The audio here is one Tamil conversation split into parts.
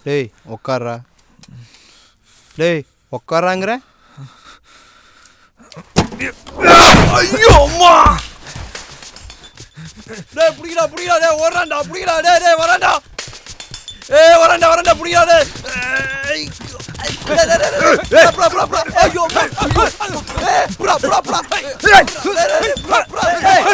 டேய் உட்கார்றா. டேய் உட்காராங்கிற. ஐயோ அம்மா. டேய் புடிடா புடிடா. டேய் ஓடுறான்டா புடிடா. டேய் டேய் வரான்டா. ஏய் வரான்டா வரான்டா புடிடா. டேய் புரா புரா புரா. ஐயோ ஏய் புரா புரா புரா. ஏய் புரா புரா. ஏய்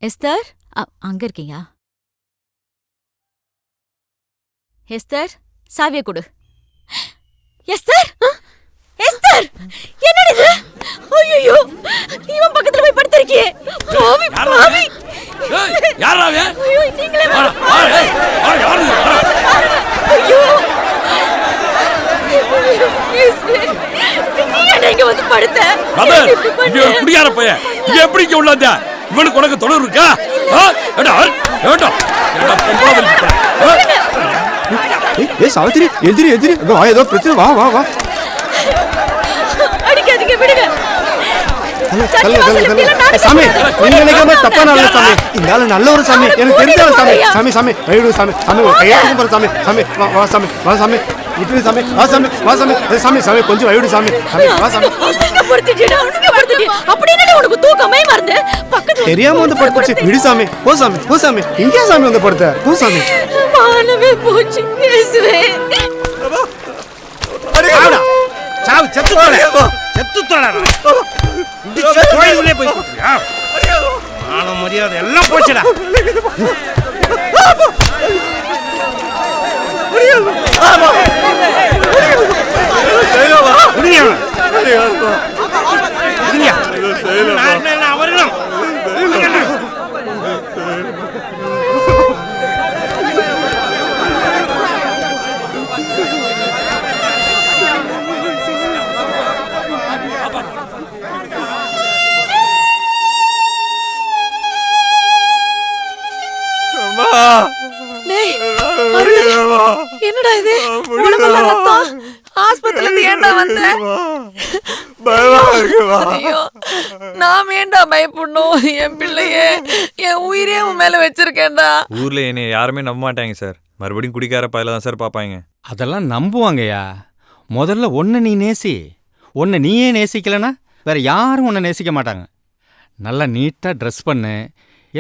எஸ்தர், அங்க இருக்கீங்க? எஸ்தர், சாவியை கொடு. எஸ்தர், எஸ்தர், என்னடி இது? ஐயோ, இவன் பக்கத்துல போய் படுத்திருக்கியே. பாவி பாவி. ஏய், யாரா அவன்? ஐயோ, நீங்களே வா. யாரு? ஐயோ. நீங்க வந்து படுத்த. பிரதர், இவன் குடியார பையன். இவன் எப்படி இங்க உள்ளாத? இவனுக்கு உனக்கு தொடர்பு இருக்கா? சாவித்திரி எதிரி எதிரி. ஏதோ பிரச்சனை. வா வா வா. அடிக்காதீங்க, விடுங்க. சாமி நீங்க நினைக்காம தப்பான ஆளு சாமி. இந்த ஆளு நல்ல ஒரு சாமி. எனக்கு தெரிஞ்ச சாமி. சாமி சாமி வயிடு சாமி. சாமி கையாட்டுக்கும் போற சாமி. சாமி வா சாமி. வா சாமி. விட்டு சாமி. வா சாமி. வா சாமி. சாமி சாமி கொஞ்சம் வயிடு சாமி. சாமி வா சாமி. உனக்கு தூக்கமே மறந்து பக்கத்துல தெரியாம வந்து படுத்துச்சு. விடு சாமி. போ சாமி. போ சாமி. இங்கே சாமி வந்து படுத்த. போ சாமி. மானவே போச்சு. இயேசுவே. சாவு செத்து போடா. செத்து போடா. கோயிலுக்குள்ளே போய் போட்டுறியா? மான மரியாதை எல்லாம் போச்சுடா. அவர்களும் என்னடா இது? உடம்புல ரத்தம். ஆஸ்பத்திரியில இருந்து ஏன்டா வந்த? ஐயோ, நான் ஏன்டா பயப்படணும்? என் பிள்ளைய என் உயிரே உன் மேல வச்சிருக்கேன்டா. ஊர்ல என்னை யாருமே நம்ப மாட்டாங்க சார். மறுபடியும் குடிக்கார பையில தான் சார் பாப்பாங்க. அதெல்லாம் நம்புவாங்கய்யா. முதல்ல ஒன்று நீ நேசி. ஒன்று நீயே நேசிக்கலன்னா வேற யாரும் உன்னை நேசிக்க மாட்டாங்க. நல்லா நீட்டாக ட்ரெஸ் பண்ணு.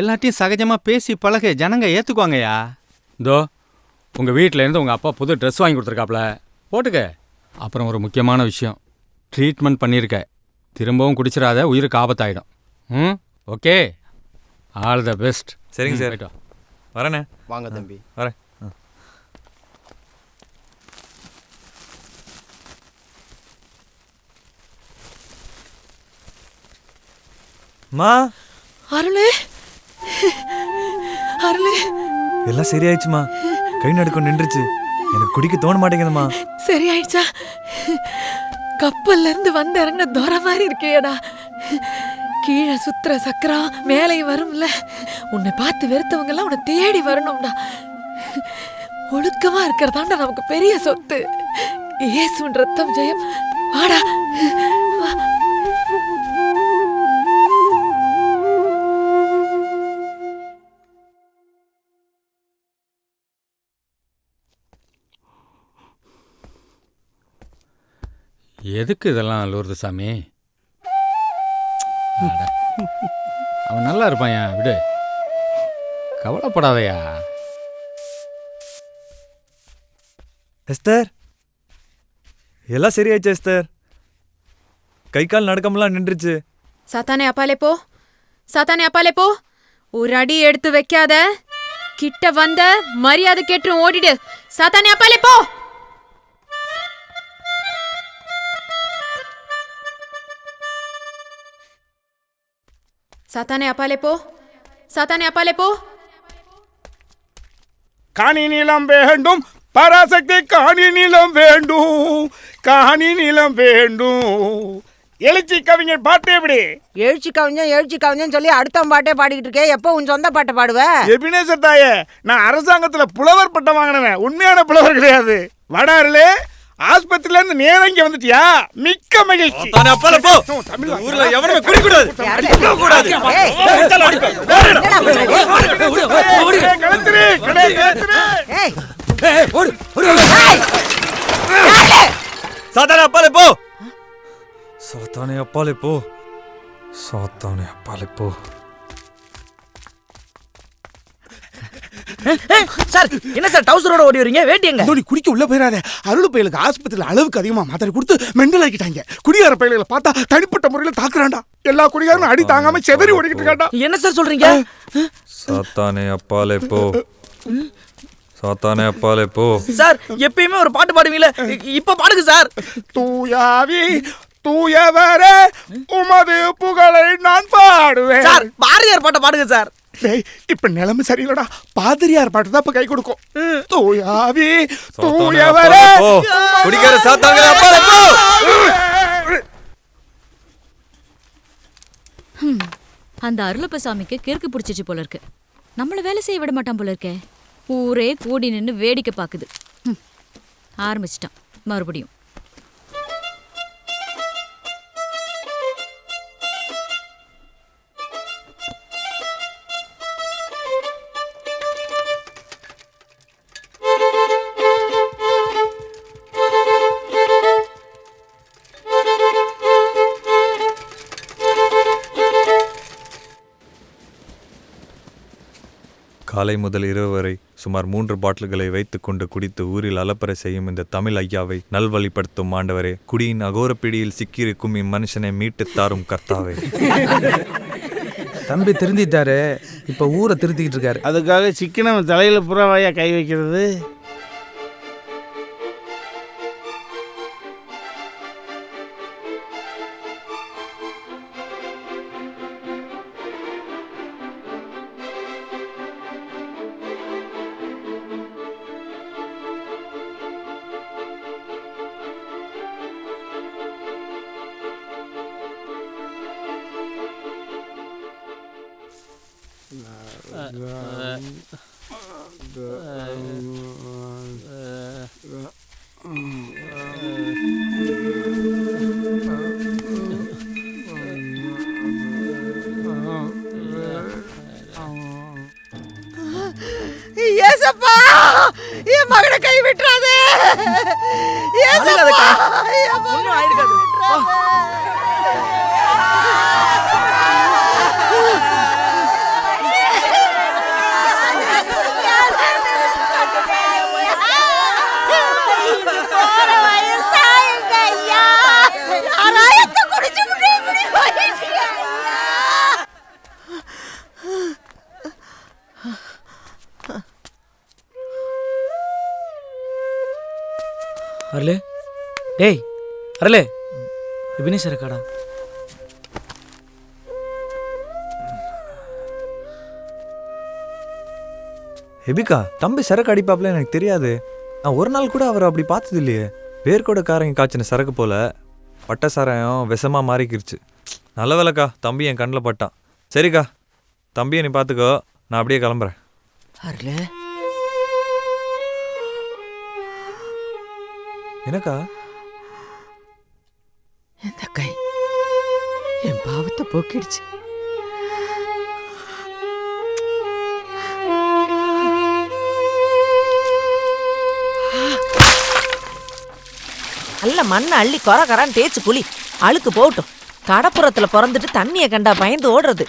எல்லாத்தையும் சகஜமாக பேசி பழகு. ஜனங்க ஏற்றுக்குவாங்கய்யா. இதோ உங்கள் வீட்டிலேருந்து உங்கள் அப்பா புது ட்ரெஸ் வாங்கி கொடுத்துருக்காப்ல, போட்டுக்க. அப்புறம் ஒரு முக்கியமான விஷயம், ட்ரீட்மெண்ட் பண்ணியிருக்க. திரும்பவும் குடிச்சிடாத, உயிருக்கு ஆபத்தாயிடும். Okay, all the best. சரிங்க சார், வரேண்ணே. வாங்க தம்பி. வரேன். மா அருளே, அருளே, எல்லாம் சரியாயிடுச்சுமா. கை நடுக்கம் நின்றுச்சு. எனக்கு குடிக்க தோண மாட்டேங்குதுமா. சரியாயிடுச்சா? கப்பல்ல இருந்து வந்து இறங்கின துறை மாதிரி இருக்கேடா. கீழே சுத்துற சக்கரம் மேலே வரும்ல, உன்னை பார்த்து வெறுத்தவங்க எல்லாம் உன்னை தேடி வரணும்டா. ஒழுக்கமா இருக்கிறதாண்டா நமக்கு பெரிய சொத்து. இயேசுவின் ரத்தம் ஜெயம். வாடா வா. எதுக்கு இதெல்லாம் லூர்து சாமி? அட, அவன் நல்லா இருப்பான்யா, விடு, கவலைப்படாதயா. எஸ்தர், எல்லாம் சரியாயிடுச்சு எஸ்தர். கை கால் நடக்கமெல்லாம் நின்றுச்சு. சாத்தானே அப்பாலே போ, சாத்தானே அப்பாலே போ. ஒரு அடி எடுத்து வைக்காத, கிட்ட வந்த மரியாதை கேட்டு ஓடிடு. சாத்தானே அப்பாலே போ. சாத்தானே அப்பாலே போ, சாத்தானே அப்பாலே போ. காணி நிலம் வேண்டும் பராசக்தி, காணி நிலம் வேண்டும், காணி நிலம் வேண்டும். எழுச்சி கவிஞர் பாட்டு எப்படி? எழுச்சி கவிஞன் சொல்லி அடுத்த பாட்டே பாடிக்கிட்டு இருக்கே. எப்போ உன் சொந்த பாட்டை பாடுவ? எபினேசர் தாயே, நான் அரசாங்கத்துல புலவர் பட்டம் வாங்கினவன், உண்மையான புலவர் கிடையாது. வடாருலே ஆஸ்பத்திரியில இருந்து நேரம் இங்க வந்துட்டியா? மிக்க மகிழ்ச்சி. ஊர்ல எவனுமே குடிக்கூடாது. சாத்தானே அப்பாலே போ, சாத்தானே அப்பாலே போ, சாத்தானே அப்பாலே போ. சார், என்ன சார் டவுசரோட ஓடி வரீங்க? வேட்டி எங்க? நீ குடிக்க உள்ள போயிடாத. அருள் பயலுக்கு ஆஸ்பத்திரியில் அளவுக்கு அதிகமா மாத்திரை கொடுத்து மெண்டல் ஆக்கிட்டாங்க. குடியார பயல்களை பார்த்தா தனிப்பட்ட முறையில் தாக்குறாண்டா. எல்லா குடிகாரனும் அடி தாங்காம செதறி ஓடிக்கிட்டு இருக்காண்டா. என்ன சார் சொல்றீங்க? சாத்தானே அப்பாலே போ, சாத்தானே அப்பாலே போ. சார், எப்பயுமே ஒரு பாட்டு பாடுவீங்களே, இப்ப பாடுங்க சார். தூயாவி தூயவரே உமது புகழை நான் பாடுவேன். சார், பாரதியார் பாட்டை பாடுங்க சார். இப்ப நிலைமை சரியில்லடா. பாதிரியார் பாட்டு தான் இப்ப கை கொடுக்கும். தூயாவி தூயவரே குடிக்கார சாத்தானே அப்பாலே போ. அந்த அருளப்ப சாமிக்கு கிறுக்கு பிடிச்சிச்சு போல இருக்கு. நம்மள வேலை செய்ய விட மாட்டான் போல இருக்கே. ஊரே கூடி நின்று வேடிக்கை பாக்குது. ஆரம்பிச்சிட்டான் மறுபடியும். காலை முதல் இரவு வரை சுமார் 3 பாட்டில்களை வைத்துக்கொண்டு குடித்து ஊரில் அலப்பறை செய்யும் இந்த தமிழ் ஐயாவை நல்வழிப்படுத்தும் ஆண்டவரே, குடியின் அகோர பிடியில் சிக்கியிருக்கும் இம்மனுஷனை மீட்டு தாரும் கர்த்தாவே. தம்பி திருந்திட்டாரு, இப்ப ஊரை திருத்திக்கிட்டு இருக்காரு. அதுக்காக சிக்கன தலையில புறாவாயா கை வைக்கிறது? ஏசப்பா, என் மகனை கை விட்டுறாதே. ஏசப்பா, என் மகனை கை விட்டுறாதே. அரலே, டேய் அரலே, எபினேசர் இருக்காடா? எபிகா, தம்பி சரக்கு அடிப்பாப்ல எனக்கு தெரியாது. நான் ஒரு நாள் கூட அவரை அப்படி பார்த்தது இல்லையே. பேர்கோட காரங்க காய்ச்சின சரக்கு போல பட்ட சாராயம் விஷமா மாறிக்கிருச்சு. நல்ல வேலைக்கா, தம்பி என் கண்ணில் பட்டான். சரிக்கா, தம்பியை நீ பார்த்துக்கோ, நான் அப்படியே கிளம்புறேன். அருளே, என்னக்கா? இந்த கை என் பாவத்தை போக்கிடுச்சு. நல்ல மண்ணை அள்ளி கொரகரான்னு தேய்ச்சி குழி, அழுக்கு போகட்டும். கடப்புறத்துல பிறந்துட்டு தண்ணியை கண்டா பயந்து ஓடுறது.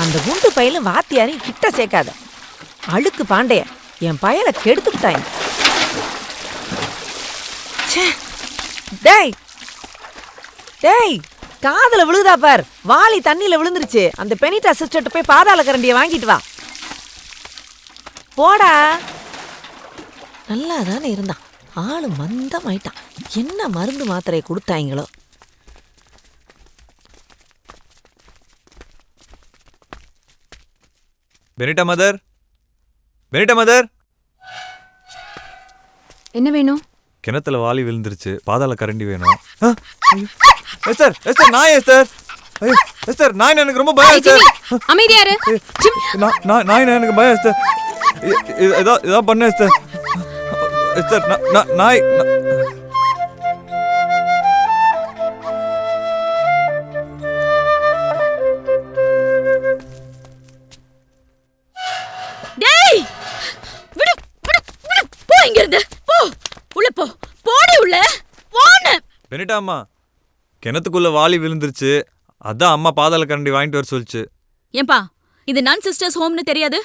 அந்த குண்டு பையிலும் வாத்தியாரையும் கிட்ட சேர்க்காத. அழுக்கு பாண்டைய என் பயலை கெடுத்துக்கிட்டாங்க. டேய் டேய், காதுல விழுதா பார், வாளி தண்ணியில விழுந்துருச்சு. அந்த பெனிட் அசிஸ்டன்ட் போய் பாதாள கரண்டியை வாங்கிட்டு வா. போடா. நல்லா தானே இருந்தான், ஆளு மந்தமாயிட்டான். என்ன மருந்து மாத்திரையை கொடுத்தாங்களோ. Benita mother, Benita mother. என்ன வேணும்? கிணத்துல வாளி விழுந்துருச்சு, பாதாள கரண்டி வேணும். எஸ்தர், எஸ்தர், நாய் எஸ்தர். ஐயோ எஸ்தர், நாய் எனக்கு ரொம்ப பயம் எஸ்தர். அமைதியா இரு. நாய் எனக்கு பயம் எஸ்தர். ஏதோ பண்ண எஸ்தர். எஸ்தர், நாய். டேய், விடு விடு விடு, போ இங்க இருந்து. போ உள்ள போ. போடி உள்ள போன. பெனிட்டா அம்மா, கிணத்துக்குள்ள வாளி விழுந்துருச்சு, அதான் அம்மா பாதாள கரண்டி வாங்கிட்டு வர சொல்லிச்சு. ஏன்பா, இது நான் சிஸ்டர்ஸ் ஹோம்னு தெரியாது?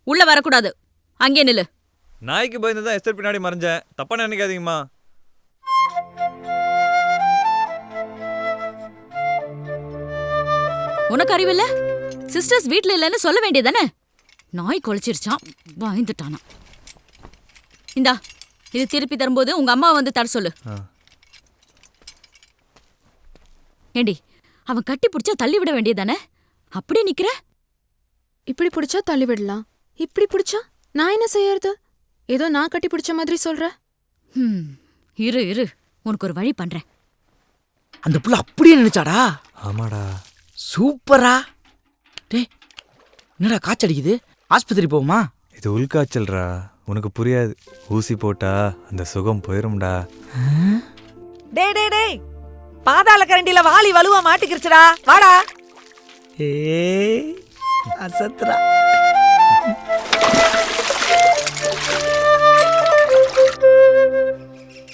உள்ள வரக்கூடாது, அங்கே நில்லு. நாய்க்கு பயந்து தான் எஸ்தர் பின்னாடி மறைஞ்சேன், தப்பா நினைக்காதீங்கம்மா. உனக்கு அறிவில்ல? சிஸ்டர்ஸ் வீட்ல இல்லைன்னு சொல்ல வேண்டியதானே? நாய் குலைச்சிருச்சான், பயந்துட்டானா. இந்தா, இது திருப்பி தரும்போது உங்க அம்மா வந்து தர சொல்லு. ஏண்டி, அவன் கட்டி பிடிச்சா தள்ளி விட வேண்டியதானே? அப்படியே நிக்கிற? இப்படி பிடிச்சா தள்ளி விடலாம், இப்படி பிடிச்சா நான் என்ன செய்யறது? ஏதோ நான் கட்டி பிடிச்ச மாதிரி சொல்ற. இரு இரு, உனக்கு ஒரு வழி பண்றேன். அந்த புள்ள அப்படியே நினைச்சாடா? ஆமாடா. சூப்பரா. டேய், என்னடா காய்ச்சடிக்குது? ஆஸ்பத்திரி போகுமா? இது உள்காய்ச்சல்ரா, உனக்கு புரியாது. ஊசி போட்டா அந்த சுகம் போயிரும்டா. டே டே டேய், பாதாள கரண்டில வாளி வலுவா மாட்டிக்கிருச்சுடா, வாடா. அசத்ரா.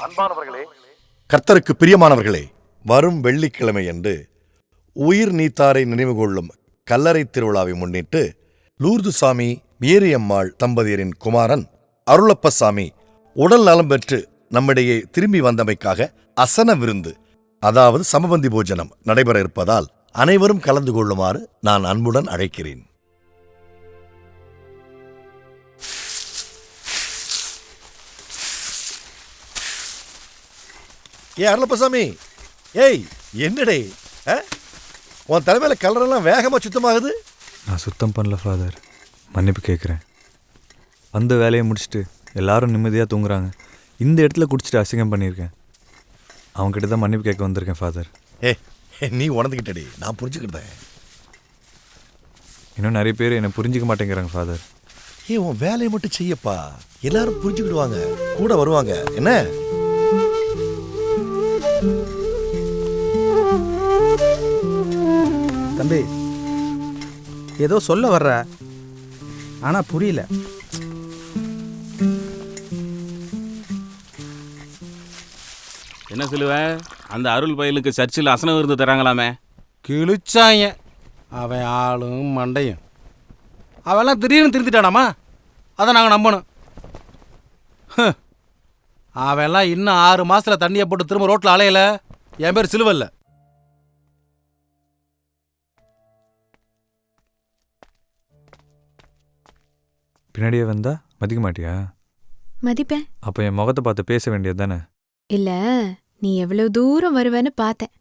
அன்பானவர்களே, கர்த்தருக்கு பிரியமானவர்களே, வரும் வெள்ளிக்கிழமை அன்று உயிர் நீத்தாரை நினைவு கொள்ளும் கல்லறை திருவிழாவை முன்னிட்டு லூர்துசாமி மேரியம்மாள் தம்பதியரின் குமாரன் அருளப்பசாமி உடல் நலம் பெற்று நம்மிடையே திரும்பி வந்தமைக்காக அசன விருந்து, அதாவது சமபந்தி போஜனம் நடைபெற இருப்பதால் அனைவரும் கலந்து கொள்ளுமாறு நான் அன்புடன் அழைக்கிறேன். அருளப்பசாமி, ஏய் என்னடே, உன் தலைமையில கலரெல்லாம் வேகமா சுத்தமாகுது. நான் சுத்தம் பண்ணல ஃபாதர், மன்னிப்பு கேட்குறேன். அந்த வேலையை முடிச்சுட்டு எல்லாரும் நிம்மதியாக தூங்குறாங்க, இந்த இடத்துல குடிச்சிட்டு அசிங்கம் பண்ணியிருக்கேன். அவங்ககிட்ட தான் மன்னிப்பு கேட்க வந்திருக்கேன் ஃபாதர். நீ உணர்ந்துக்கிட்டடி, நான் புரிஞ்சுக்கிட்டேன். இன்னும் நிறைய பேர் என்னை புரிஞ்சிக்க மாட்டேங்கிறாங்க ஃபாதர். உன் வேலையை மட்டும் செய்யப்பா, எல்லாரும் புரிஞ்சுக்கிடுவாங்க, கூட வருவாங்க. என்ன தம்பி, ஏதோ சொல்ல வர்ற, ஆனா புரியல. என்ன சொல்லுவேன்? அந்த அருள் பயலுக்கு சர்ச்சில் அசன விருந்து தராங்களாமே. கிழிச்சாங்க அவன் ஆளும் மண்டையும். அவெல்லாம் திடீர்னு திருந்திட்டானாமா? அதை நாங்கள் நம்பணும். அவெல்லாம் இன்னும் 6 மாசத்துல தண்ணியை போட்டு திரும்ப ரோட்டில் அலையல. என் பேர் சிலுவல்ல. பின்னாடியே வந்தா மதிக்க மாட்டியா? மதிப்பேன். அப்போ என் முகத்தை பார்த்து பேச வேண்டியது தானே? இல்ல, நீ எவ்வளவு தூரம் வருவேன்னு பார்த்தேன்.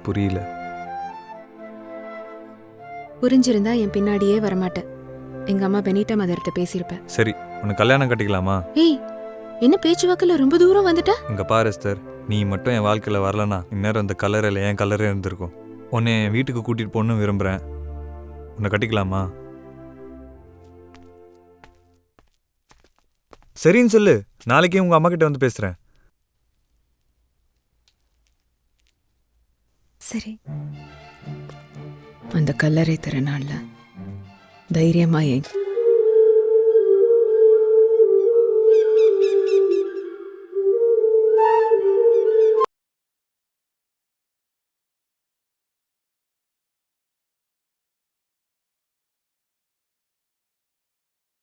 புரியல. புரிஞ்சிருந்தா என் பின்னாடியே வரமாட்டேன். எங்க அம்மா பெனிட்டா மதர்கிட்ட பேசியிருப்பேன். சரி, உனக்கு கல்யாணம் கட்டிக்கலாமா? ஏய், என்ன பேச்சுவாக்கில் ரொம்ப தூரம் வந்துட்ட? இங்க பாரு எஸ்தர், நீ மட்டும் என் வாழ்க்கையில் வரலனா இந்நேரம் இந்த கலரில் என் கலரே இருந்திருக்கும். உன்னை என் வீட்டுக்கு கூட்டிகிட்டு போகணுன்னு விரும்புகிறேன். உன்னை கட்டிக்கலாமா? சரின்னு சொல்லு, நாளைக்கே உங்கள் அம்மா கிட்ட வந்து பேசுகிறேன். சரி. அந்த கல்லறை திருநாள்ல தைரியமா என்